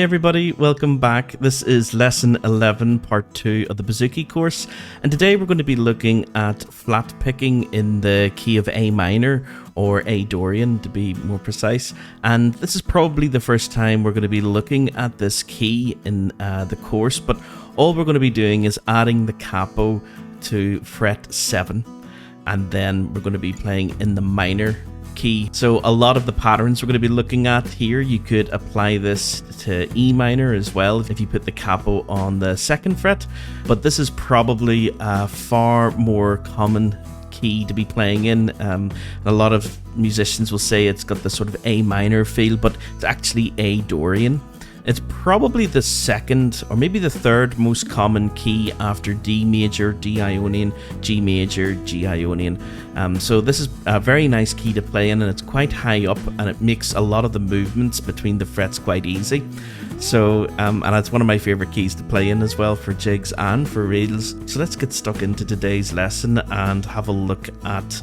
everybody, welcome back. This is lesson 11 part 2 of the Bouzouki course, and today we're going to be looking at flat picking in the key of A minor, or A Dorian to be more precise. And this is probably the first time we're going to be looking at this key in the course, but all we're going to be doing is adding the capo to fret 7, and then we're going to be playing in the minor key. So a lot of the patterns we're going to be looking at here, you could apply this to E minor as well if you put the capo on the 2nd fret, but this is probably a far more common key to be playing in. A lot of musicians will say it's got this sort of A minor feel, but it's actually A Dorian. It's probably the 2nd or maybe the 3rd most common key after D major, D Ionian, G major, G Ionian. So this is a very nice key to play in, and it's quite high up, and it makes a lot of the movements between the frets quite easy. So, and it's one of my favorite keys to play in as well for jigs and for reels. So let's get stuck into today's lesson and have a look at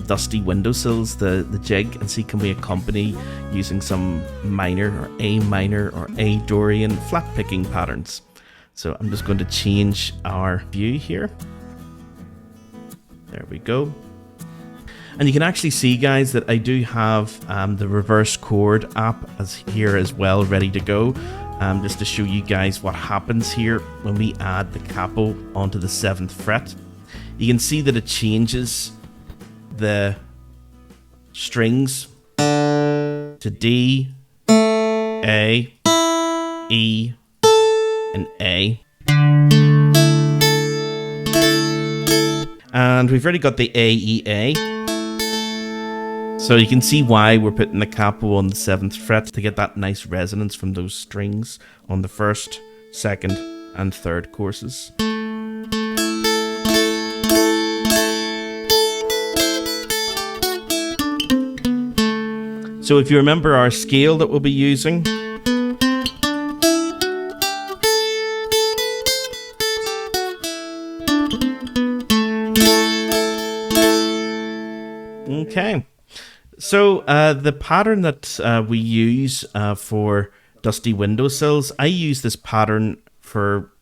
Dusty Windowsills, the jig, and see can we accompany using some minor or A Dorian flat picking patterns. So I'm just going to change our view here. There we go. And you can actually see, guys, that I do have the reverse chord app here as well, ready to go, just to show you guys what happens here when we add the capo onto the 7th fret. You can see that it changes the strings to D, A, E, and A. And we've already got the A, E, A. So you can see why we're putting the capo on the 7th fret, to get that nice resonance from those strings on the 1st, 2nd, and 3rd courses. So if you remember our scale that we'll be using, okay. So the pattern that we use for Dusty Windowsills, I use this pattern for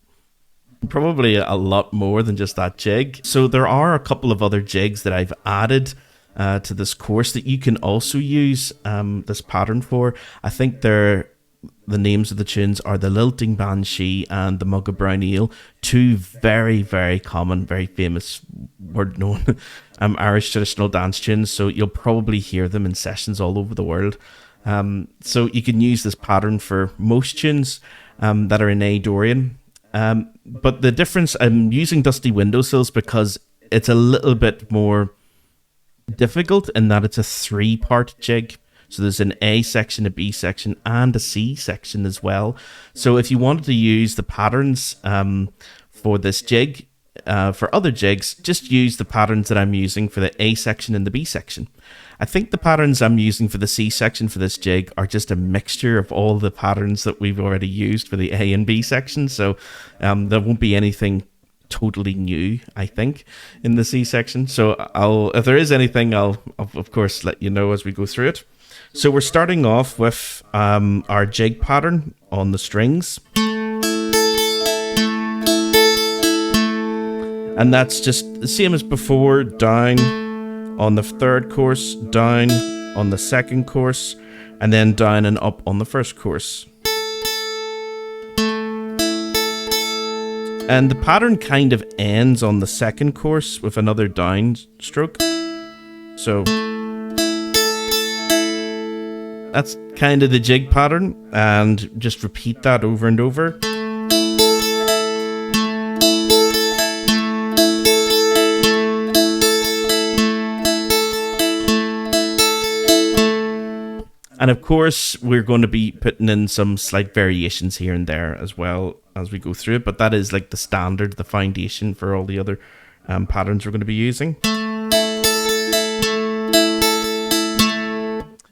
probably a lot more than just that jig. So there are a couple of other jigs that I've added to this course that you can also use this pattern for. I think the names of the tunes are the Lilting Banshee and the Mug of Brown Ale, two very, very common, very famous, word-known Irish traditional dance tunes, so you'll probably hear them in sessions all over the world. So you can use this pattern for most tunes that are in A Dorian. But the difference, I'm using Dusty Windowsills because it's a little bit more difficult in that it's a 3-part jig. So there's an A section, a B section, and a C section as well. So if you wanted to use the patterns for this jig, for other jigs, just use the patterns that I'm using for the A section and the B section. I think the patterns I'm using for the C section for this jig are just a mixture of all the patterns that we've already used for the A and B section. So there won't be anything totally new, I think, in the C section. So if there is anything, I'll of course let you know as we go through it. So we're starting off with our jig pattern on the strings. And that's just the same as before, down on the 3rd course, down on the 2nd course, and then down and up on the 1st course. And the pattern kind of ends on the 2nd course with another down stroke. So that's kind of the jig pattern, and just repeat that over and over. And of course, we're going to be putting in some slight variations here and there as well as we go through it, but that is like the standard, the foundation for all the other patterns we're going to be using.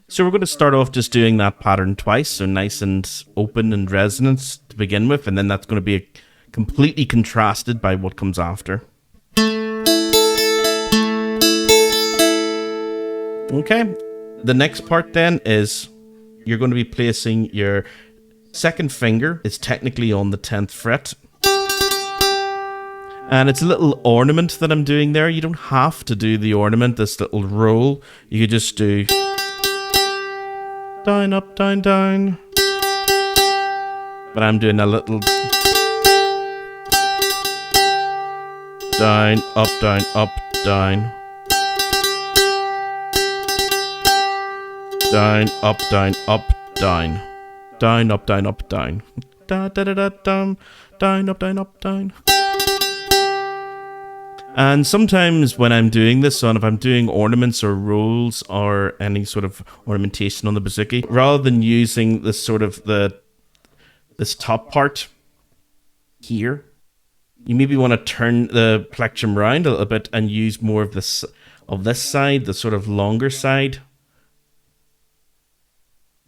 So we're going to start off just doing that pattern twice, so nice and open and resonant to begin with, and then that's going to be completely contrasted by what comes after. Okay. The next part then is you're going to be placing your Second finger is technically on the 10th fret. And it's a little ornament that I'm doing there. You don't have to do the ornament, this little roll. You could just do down, up, down, down. But I'm doing a little down, up, down, up, down. Down, up, down, up, down. Down, up, down, up, down. Da, da, da, da, down. Down, up, down, up, down. And sometimes when I'm doing this on, if I'm doing ornaments or rolls or any sort of ornamentation on the bouzouki, rather than using this sort of this top part here, you maybe want to turn the plectrum around a little bit and use more of this side, the sort of longer side.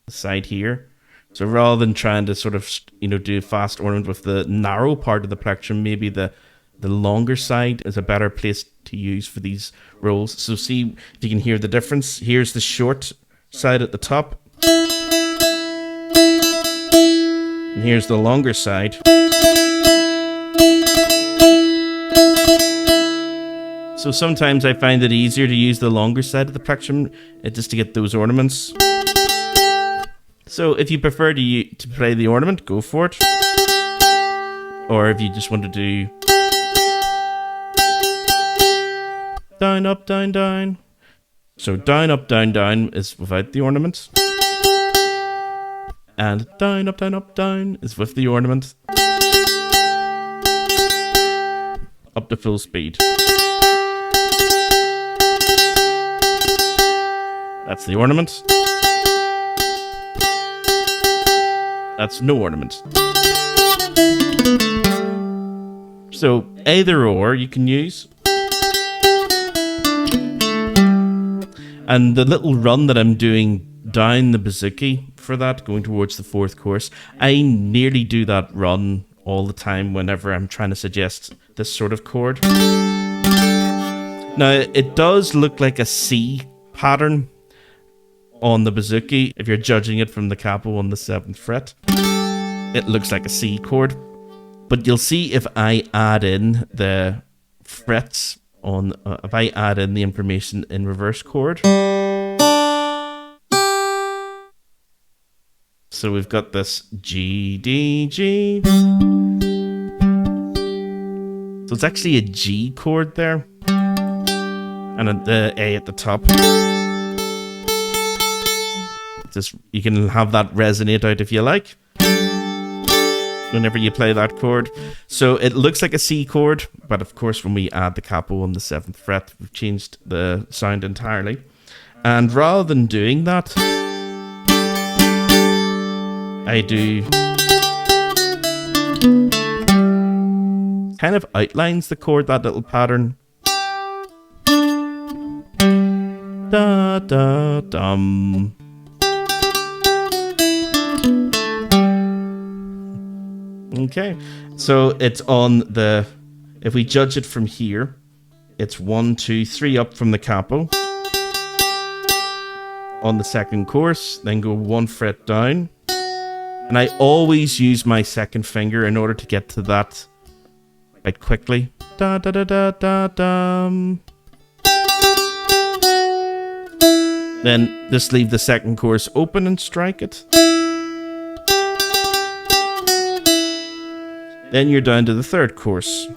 The side here. So rather than trying to sort of, do a fast ornament with the narrow part of the plectrum, maybe the longer side is a better place to use for these rolls. So see if you can hear the difference. Here's the short side at the top. And here's the longer side. So sometimes I find it easier to use the longer side of the plectrum just to get those ornaments. So if you prefer to play the ornament, go for it. Or if you just want to do down, up, down, down. So down, up, down, down is without the ornament. And down, up, down is with the ornament. Up to full speed. That's the ornament. That's no ornament. So either or you can use. And the little run that I'm doing down the bouzouki for that, going towards the 4th course, I nearly do that run all the time whenever I'm trying to suggest this sort of chord. Now, it does look like a C pattern on the bouzouki. If you're judging it from the capo on the 7th fret, it looks like a C chord. But you'll see if I add in the frets on, if I add in the information in reverse chord. So we've got this G, D, G. So it's actually a G chord there. And the A at the top. Just, you can have that resonate out if you like, whenever you play that chord. So it looks like a C chord, but of course when we add the capo on the 7th fret, we've changed the sound entirely. And rather than doing that, I do kind of outlines the chord, that little pattern. Da da dum. Okay, so it's on the, if we judge it from here, it's 1, 2, 3 up from the capo on the 2nd course, then go 1 fret down. And I always use my 2nd finger in order to get to that quite quickly. Da da da da da dum. Then just leave the 2nd course open and strike it. Then you're down to the 3rd course.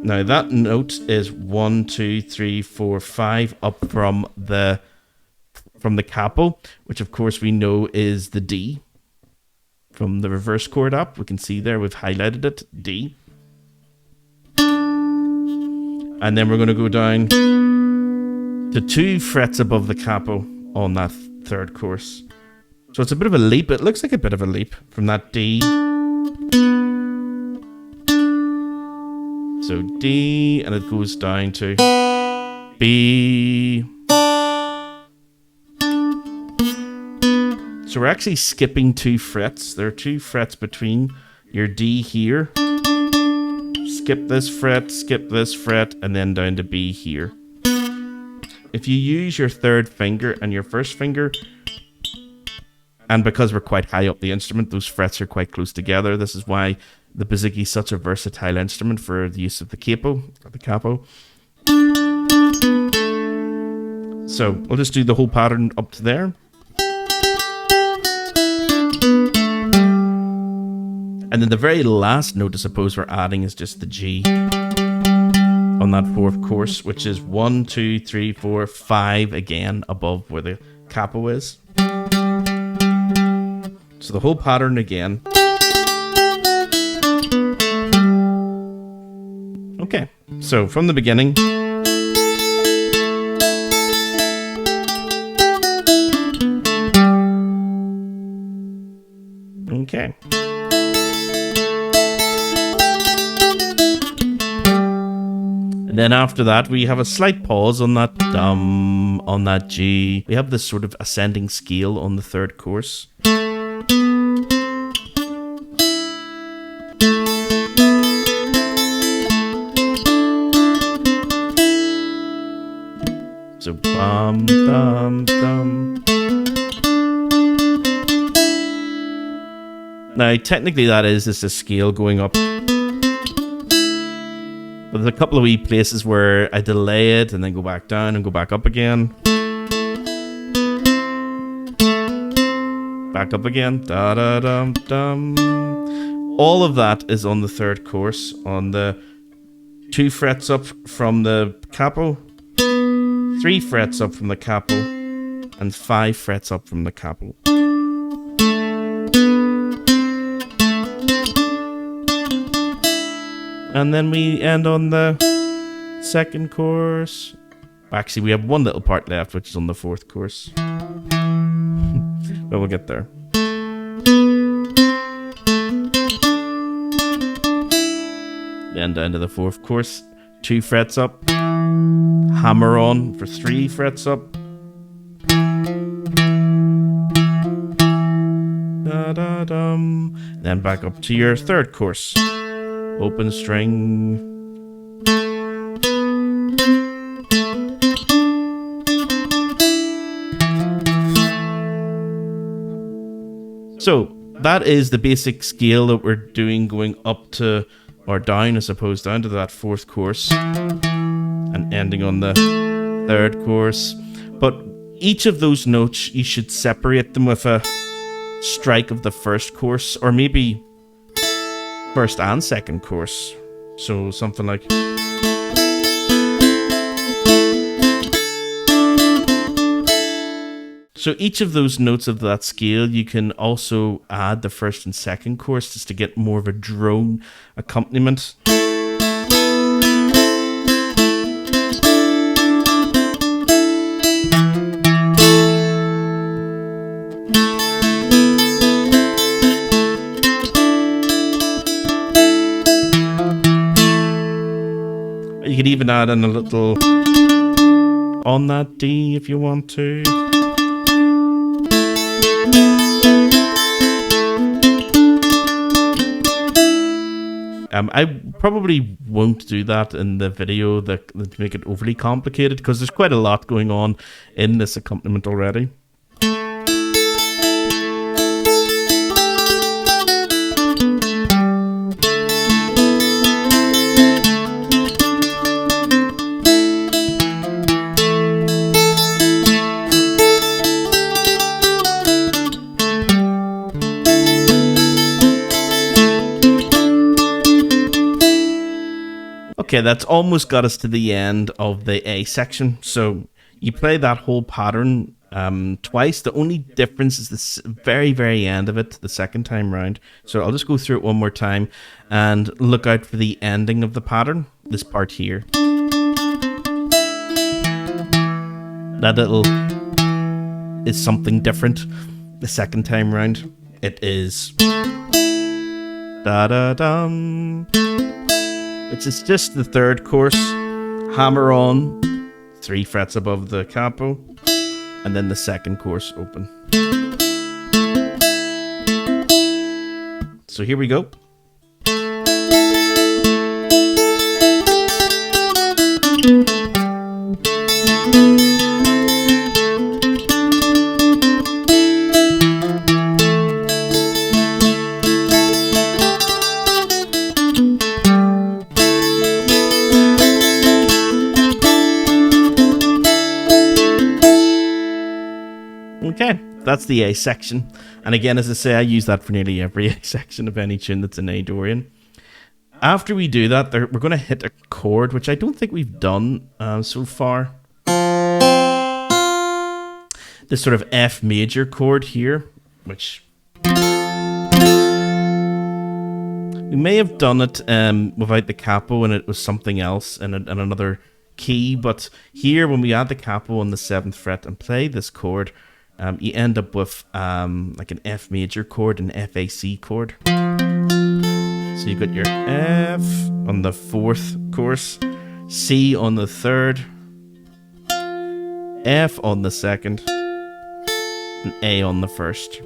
Now that note is 1, 2, 3, 4, 5 up from the capo, which of course we know is the D. From the reverse chord up, we can see there we've highlighted it, D. And then we're going to go down to 2 frets above the capo on that 3rd course. So it's a bit of a leap. It looks like a bit of a leap from that D. So D, and it goes down to B. So we're actually skipping 2 frets. There are 2 frets between your D here. Skip this fret, and then down to B here. If you use your 3rd finger and your 1st finger And because we're quite high up the instrument, those frets are quite close together. This is why the bouzouki is such a versatile instrument for the use of the capo, or the capo. So I'll just do the whole pattern up to there. And then the very last note I suppose we're adding is just the G on that fourth course, which is 1, 2, 3, 4, 5 again above where the capo is. So the whole pattern again. Okay, so from the beginning. Okay. And then after that, we have a slight pause on that on that G. We have this sort of ascending scale on the third course. So bum dum dum. Now technically that is just a scale going up. But there's a couple of wee places where I delay it and then go back down and go back up again. Back up again. Da da dum dum. All of that is on the third course, on the 2 frets up from the capo, 3 frets up from the capo, and 5 frets up from the capo. And then we end on the second course. Actually, we have one little part left, which is on the fourth course. But we'll get there. Then down to the fourth course. 2 frets up. Hammer on for 3 frets up. Da-da-dum. Then back up to your third course. Open string. So that is the basic scale that we're doing, going up to, or down I suppose, down to that fourth course and ending on the third course. But each of those notes, you should separate them with a strike of the first course, or maybe first and second course. So something like, so each of those notes of that scale, you can also add the first and second course just to get more of a drone accompaniment. You could even add in a little on that D if you want to. I probably won't do that in the video to make it overly complicated, because there's quite a lot going on in this accompaniment already. Okay, that's almost got us to the end of the A section. So you play that whole pattern twice. The only difference is the very, very end of it, the second time round. So I'll just go through it one more time and look out for the ending of the pattern, this part here. That little is something different the second time round. It is da-da-dum, which is just the third course, hammer on, 3 frets above the capo, and then the second course open. So here we go. that's the A section. And again, as I say, I use that for nearly every A section of any tune that's an A Dorian. After we do that, we're going to hit a chord, which I don't think we've done so far. This sort of F major chord here, which we may have done it without the capo and it was something else in another key. But here, when we add the capo on the 7th fret and play this chord, you end up with like an F major chord, an FAC chord. So you've got your F on the 4th course, C on the 3rd, F on the 2nd, and A on the 1st.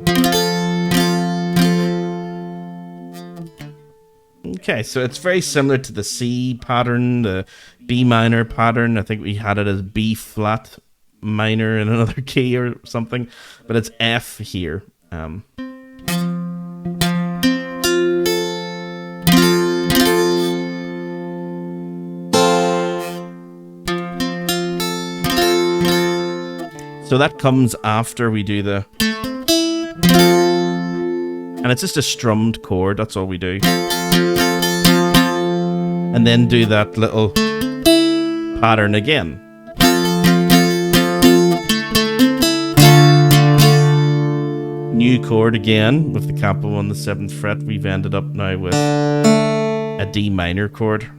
Okay, so it's very similar to the C pattern, the B minor pattern. I think we had it as B flat minor in another key or something, but it's F here. So that comes after we do the... And it's just a strummed chord, that's all we do. And then do that little pattern again. New chord again with the capo on the 7th fret. We've ended up now with a D minor chord.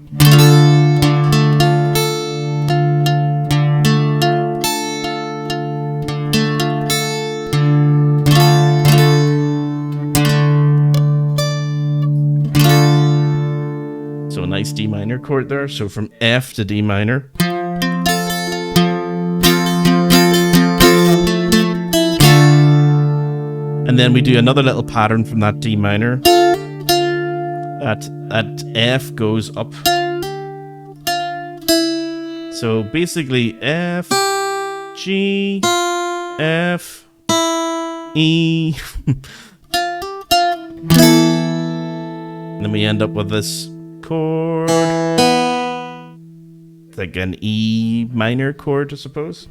So a nice D minor chord there. So from F to D minor. And then we do another little pattern from that D minor. That F goes up. So basically F, G, F, E. And then we end up with this chord. It's like an E minor chord, I suppose.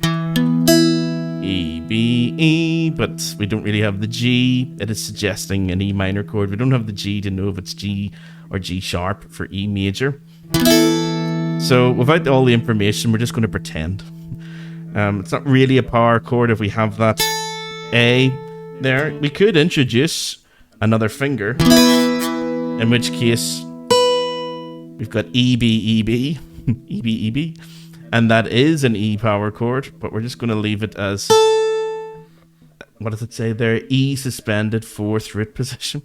E, B, E, but we don't really have the G. It is suggesting an E minor chord. We don't have the G to know if it's G or G sharp for E major. So without all the information, we're just going to pretend. It's not really a power chord if we have that A there. We could introduce another finger, in which case we've got E, B, E, B, E, B, E, B. And that is an E power chord, but we're just going to leave it as, what does it say there? E suspended 4th root position.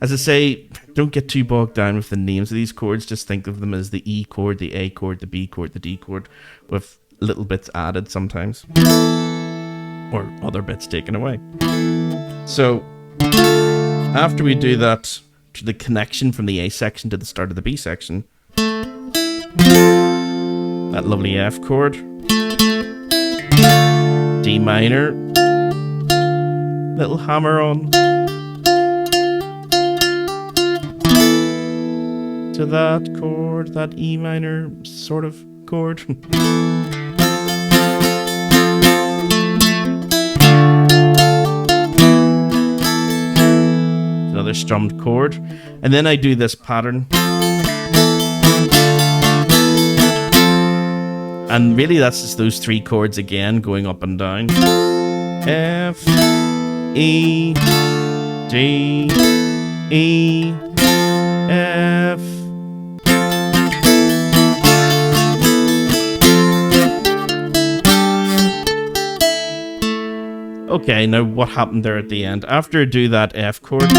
As I say, don't get too bogged down with the names of these chords. Just think of them as the E chord, the A chord, the B chord, the D chord, with little bits added sometimes. Or other bits taken away. So, after we do that, to the connection from the A section to the start of the B section, that lovely F chord, D minor, little hammer on, to that chord, that E minor sort of chord. Another strummed chord, and then I do this pattern. And really that's just those 3 chords again going up and down. F, E, D, E, F. Okay, now what happened there at the end? After I do that F chord,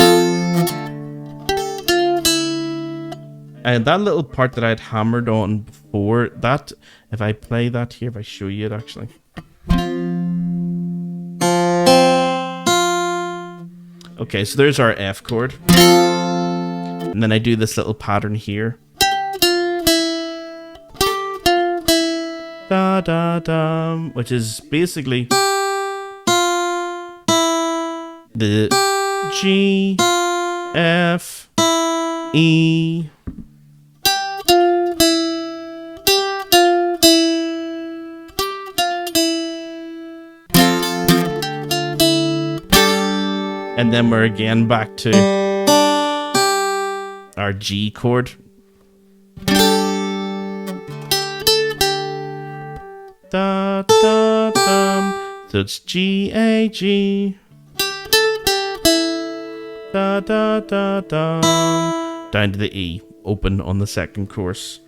and that little part that I'd hammered on before, that, if I play that here, if I show you it actually. Okay, so there's our F chord. And then I do this little pattern here. Da da da, which is basically the G, F, E, And then we're again back to our G chord. Da, da, da. So it's G, A, G. Da, da, da, da. Down to the E, open on the second course.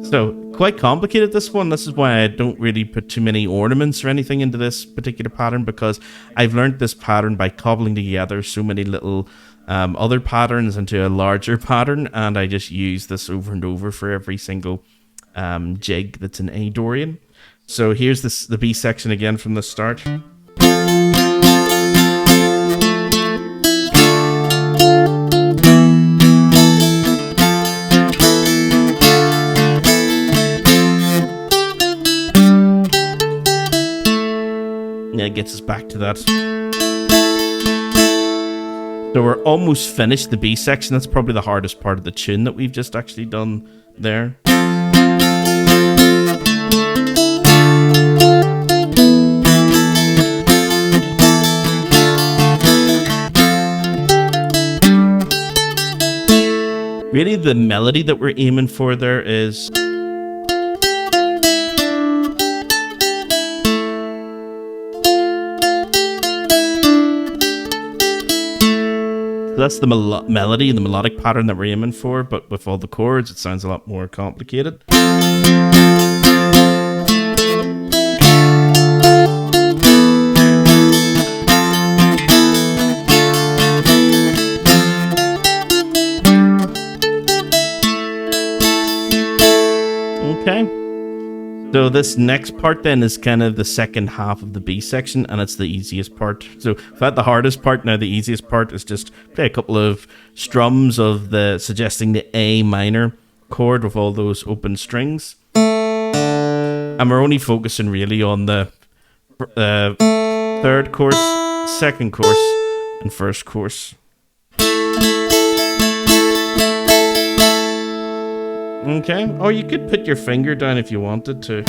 So, quite complicated, this one. This is why I don't really put too many ornaments or anything into this particular pattern, because I've learned this pattern by cobbling together so many little other patterns into a larger pattern, and I just use this over and over for every single jig that's in A Dorian. So here's the B section again from the start. It gets us back to that. So we're almost finished the B section. That's probably the hardest part of the tune that we've just actually done there. Really, the melody that we're aiming for there is... That's the melody, the melodic pattern that we're aiming for, but with all the chords, it sounds a lot more complicated. Okay. So this next part then is kind of the second half of the B section, and it's the easiest part. So if I had the hardest part, now the easiest part is just play a couple of strums of suggesting the A minor chord with all those open strings. And we're only focusing really on the third course, second course, and first course. Okay, or you could put your finger down if you wanted to.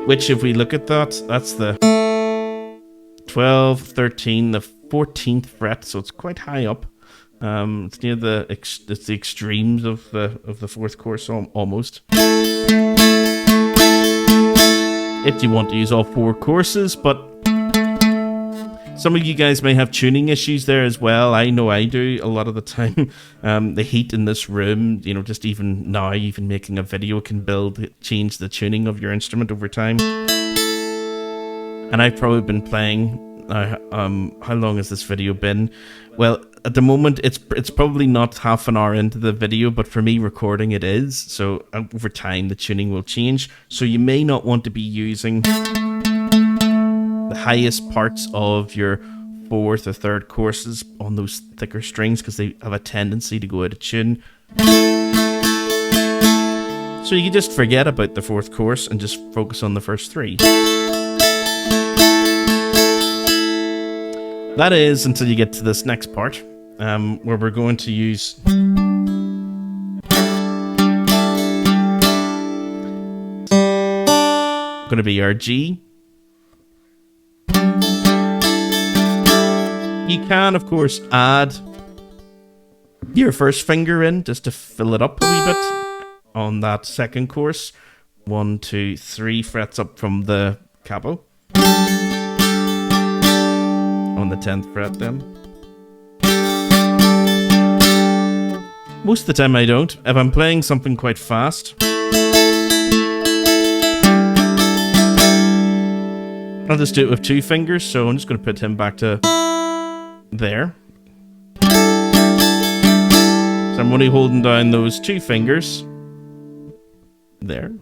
Which, if we look at that, that's the 12, 13, the 14th fret, so it's quite high up. It's near the extremes of the fourth course almost. If you want to use all four courses, but some of you guys may have tuning issues there as well. I know I do a lot of the time. The heat in this room, you know, just even now, even making a video can change the tuning of your instrument over time. And I've probably been playing, how long has this video been? Well, at the moment, it's probably not half an hour into the video, but for me recording it is. So over time, the tuning will change. So you may not want to be using the highest parts of your fourth or third courses on those thicker strings, because they have a tendency to go out of tune. So you can just forget about the fourth course and just focus on the first three. That is until you get to this next part, where we're going to use going to be our G. You can, of course, add your first finger in just to fill it up a wee bit on that second course. 1, 2, 3 frets up from the capo. On the 10th fret then. Most of the time I don't. If I'm playing something quite fast, I'll just do it with 2 fingers, so I'm just going to put him back to there. So I'm only holding down those 2 fingers. There.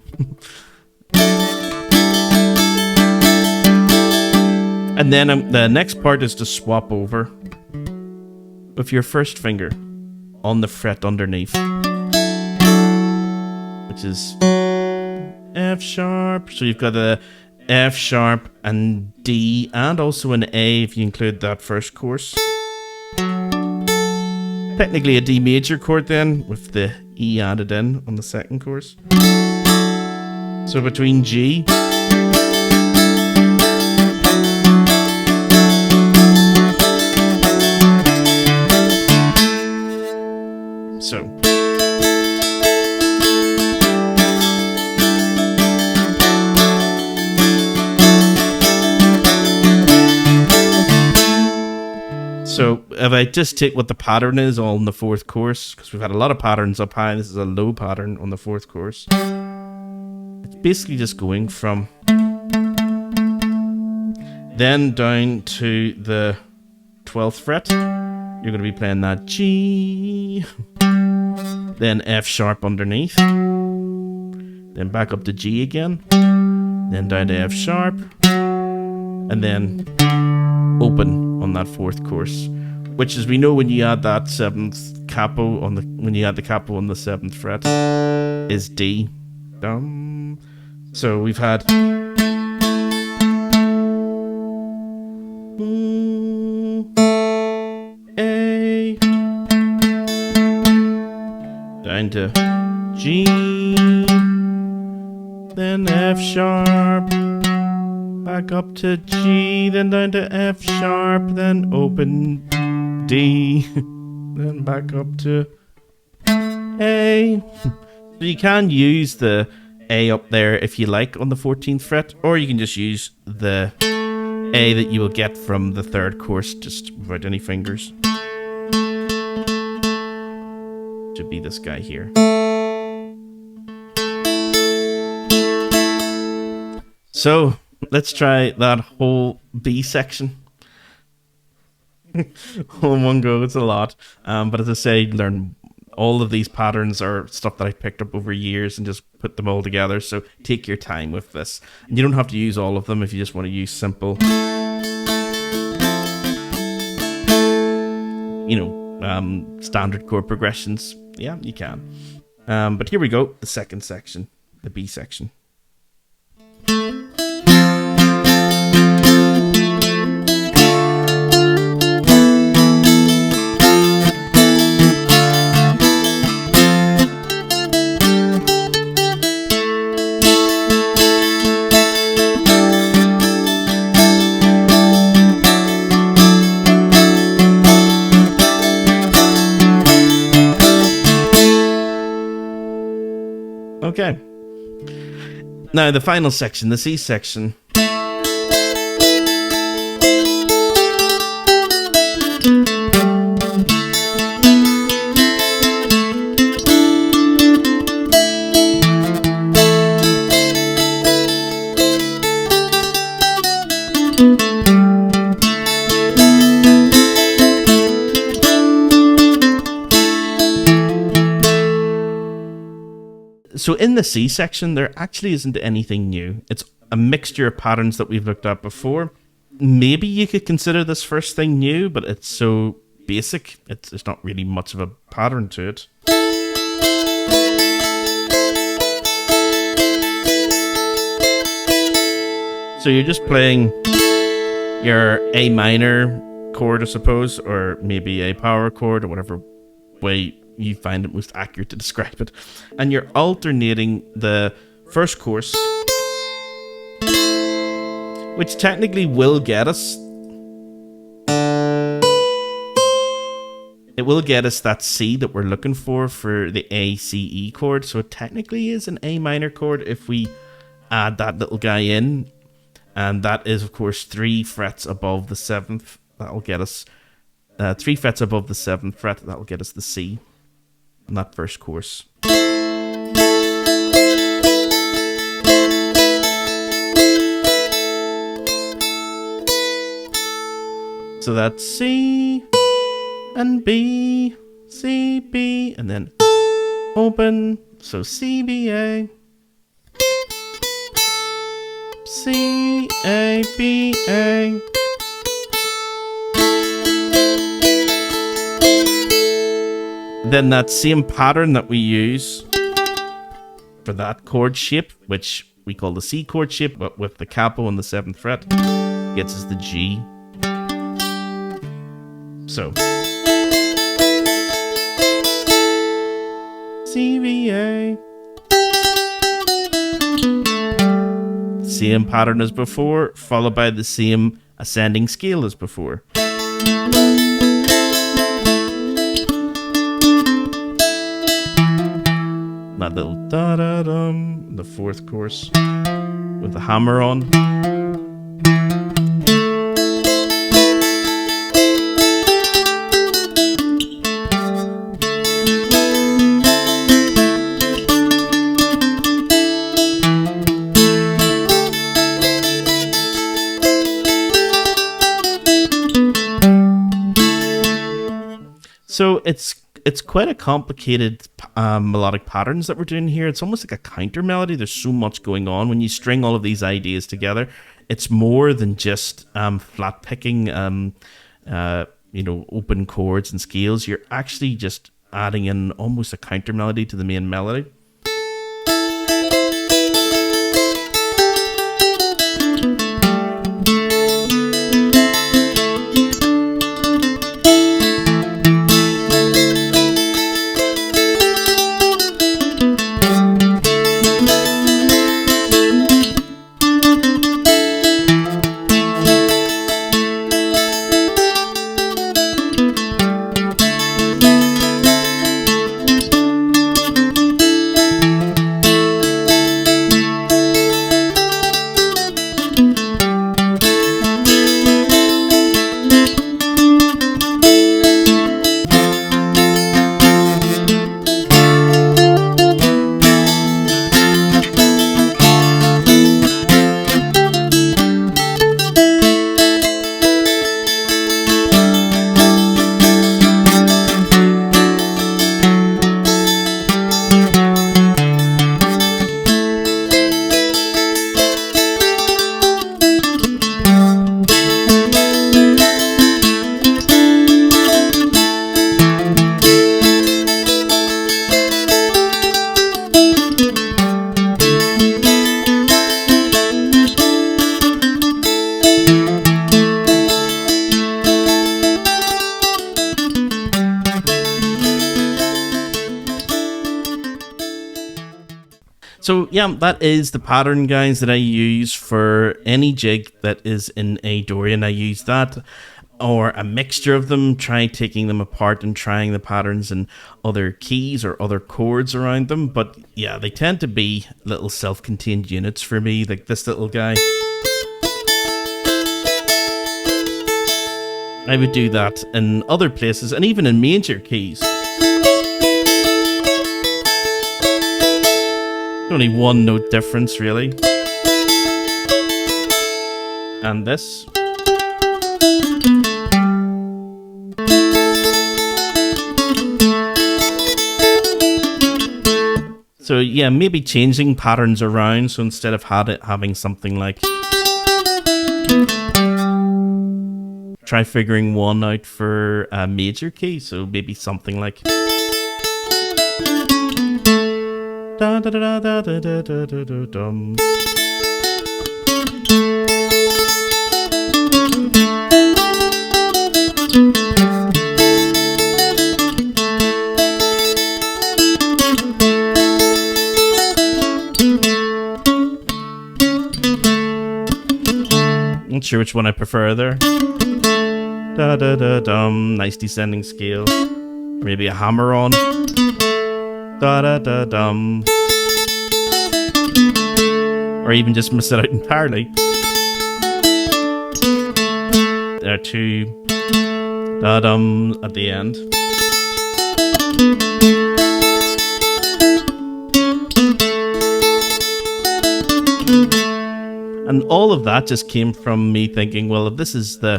And then the next part is to swap over with your first finger on the fret underneath, which is F sharp. So you've got a F sharp and D, and also an A if you include that first course. Technically a D major chord then, with the E added in on the second course. So between G so if I just take what the pattern is all in the fourth course, because we've had a lot of patterns up high, this is a low pattern on the fourth course. It's basically just going from then down to the 12th fret. You're going to be playing that G, then F sharp underneath, then back up to G again, then down to F sharp, and then open on that fourth course, which is, we know when you add that seventh capo on the, when you add the capo on the 7th fret, is D. So we've had A, down to G, then F sharp, back up to G, then down to F sharp, then open D, then back up to A. So you can use the A up there if you like on the 14th fret, or you can just use the A that you will get from the 3rd course just without any fingers. Should be this guy here. So let's try that whole B section. All in one go, it's a lot. But as I say, learn all of these patterns are stuff that I picked up over years and just put them all together. So take your time with this. And you don't have to use all of them if you just want to use simple, standard chord progressions. Yeah, you can. But here we go, the second section, the B section. Okay. Now the final section, the C section. So in the C section, there actually isn't anything new. It's a mixture of patterns that we've looked at before. Maybe you could consider this first thing new, but it's so basic, it's not really much of a pattern to it. So you're just playing your A minor chord, I suppose, or maybe a power chord, or whatever way you find it most accurate to describe it, and you're alternating the first course, which technically will get us, it will get us that C that we're looking for the A, C, E chord. So it technically is an A minor chord if we add that little guy in, and that is of course 3 frets above the 7th. That'll get us 3 frets above the 7th fret. That'll get us the C in that first course. So that's C and B, C, B, and then open. So C, B, A, C, A, B, A. Then that same pattern that we use for that chord shape, which we call the C chord shape, but with the capo on the 7th fret, gets us the G. So C, V, A, same pattern as before, followed by the same ascending scale as before. That little da-da-dum, the fourth course with the hammer on. So it's quite a complicated melodic patterns that we're doing here. It's almost like a counter melody. There's so much going on when you string all of these ideas together. It's more than just flat picking, open chords and scales. You're actually just adding in almost a counter melody to the main melody. So yeah, that is the pattern, guys, that I use for any jig that is in A Dorian. I use that or a mixture of them, try taking them apart and trying the patterns in other keys or other chords around them. But yeah, they tend to be little self-contained units for me, like this little guy. I would do that in other places and even in major keys. Only one note difference, really. And this. So yeah, maybe changing patterns around. So instead of having something like, try figuring one out for a major key. So maybe something like, da da da da da da da da da dum. Not sure which one I prefer there. Da da da dum. Nice descending scale. Maybe a hammer on. Da da da dum. Or even just miss it out entirely. There are two da dum at the end. And all of that just came from me thinking, well, if this is the,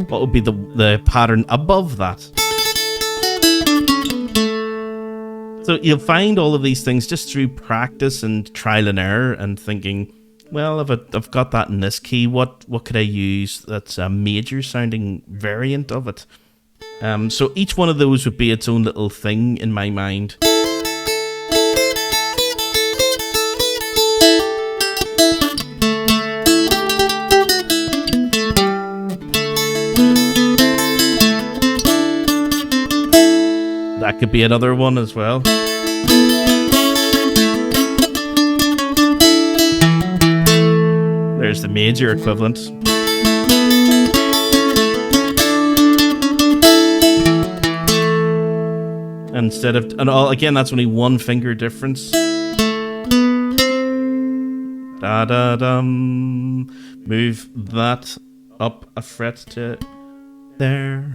what would be the pattern above that? So you'll find all of these things just through practice and trial and error and thinking, well, if I've got that in this key, what could I use that's a major sounding variant of it? So each one of those would be its own little thing in my mind. That could be another one as well. Where's the major equivalent? Instead of, and all, again, that's only one finger difference. Da da dum. Move that up a fret to there.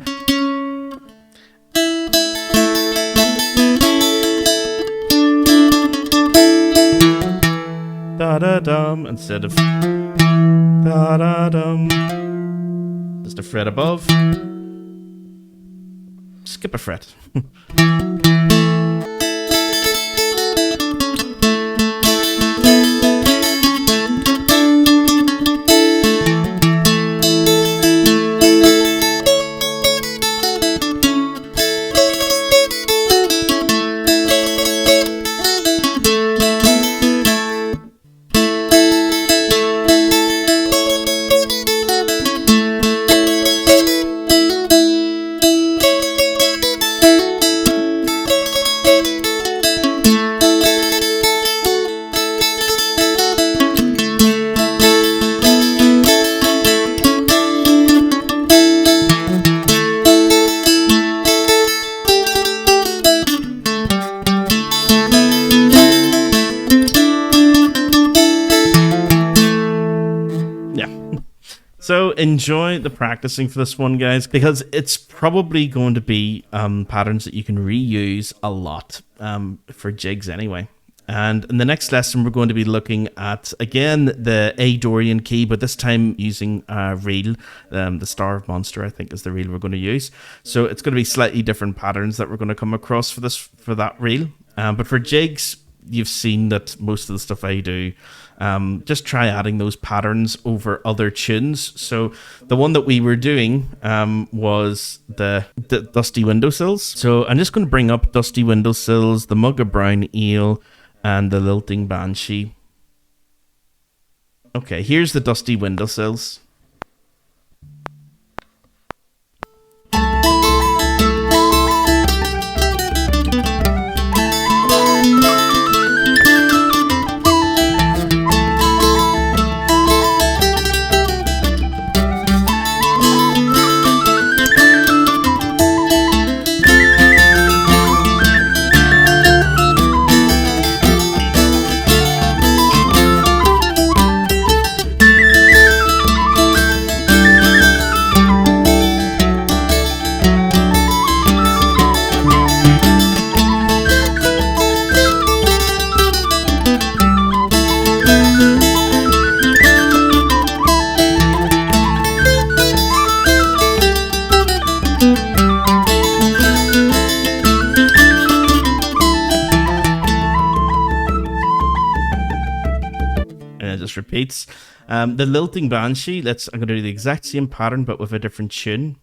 Da da dum instead of da da dum. Just a fret above. Skip a fret. So enjoy the practicing for this one, guys, because it's probably going to be patterns that you can reuse a lot for jigs anyway. And in the next lesson, we're going to be looking at, again, the A Dorian key, but this time using a reel. The Star of Monster, I think, is the reel we're going to use. So it's going to be slightly different patterns that we're going to come across for that reel. But for jigs, you've seen that most of the stuff I do, just try adding those patterns over other tunes. So the one that we were doing was the Dusty Windowsills. So I'm just going to bring up Dusty Windowsills, the Mug of Brown Ale, and the Lilting Banshee. Okay, here's the Dusty Windowsills. Repeats. The Lilting Banshee, I'm going to do the exact same pattern but with a different tune.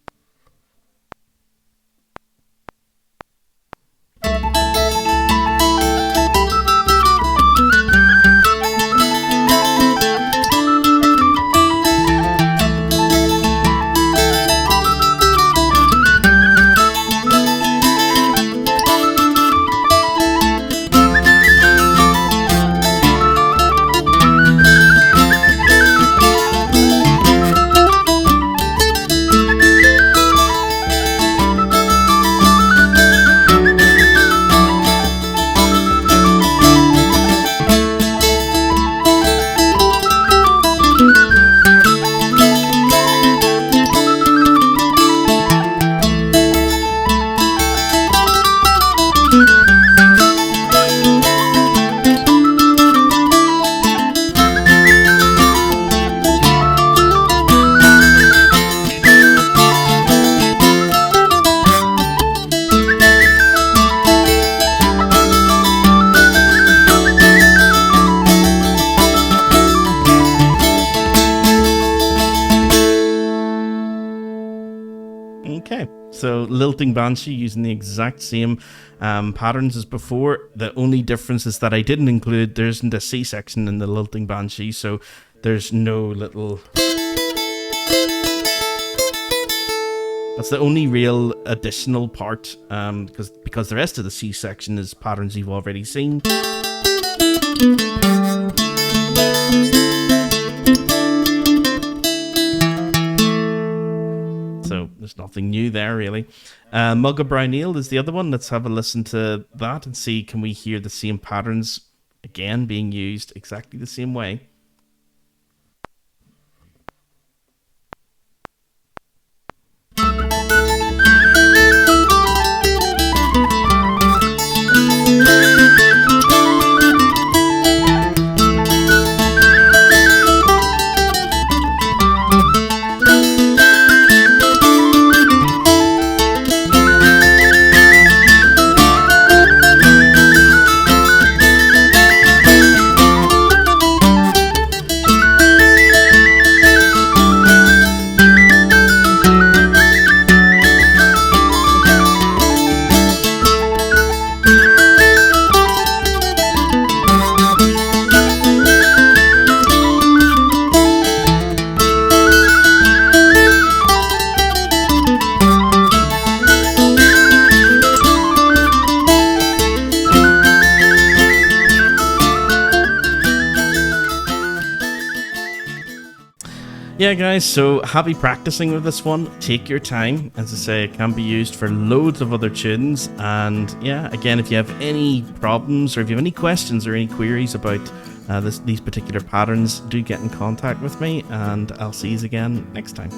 Okay, so Lilting Banshee using the exact same patterns as before. The only difference is that I didn't include, there isn't a C section in the Lilting Banshee, so there's no little... That's the only real additional part, because the rest of the C section is patterns you've already seen. nothing new there, really. Mug of Brown Ale is the other one. Let's have a listen to that and see, can we hear the same patterns again being used exactly the same way? Yeah, guys, so happy practicing with this one. Take your time. As I say, it can be used for loads of other tunes. And yeah, again, if you have any problems or if you have any questions or any queries about these particular patterns, do get in contact with me, and I'll see you again next time.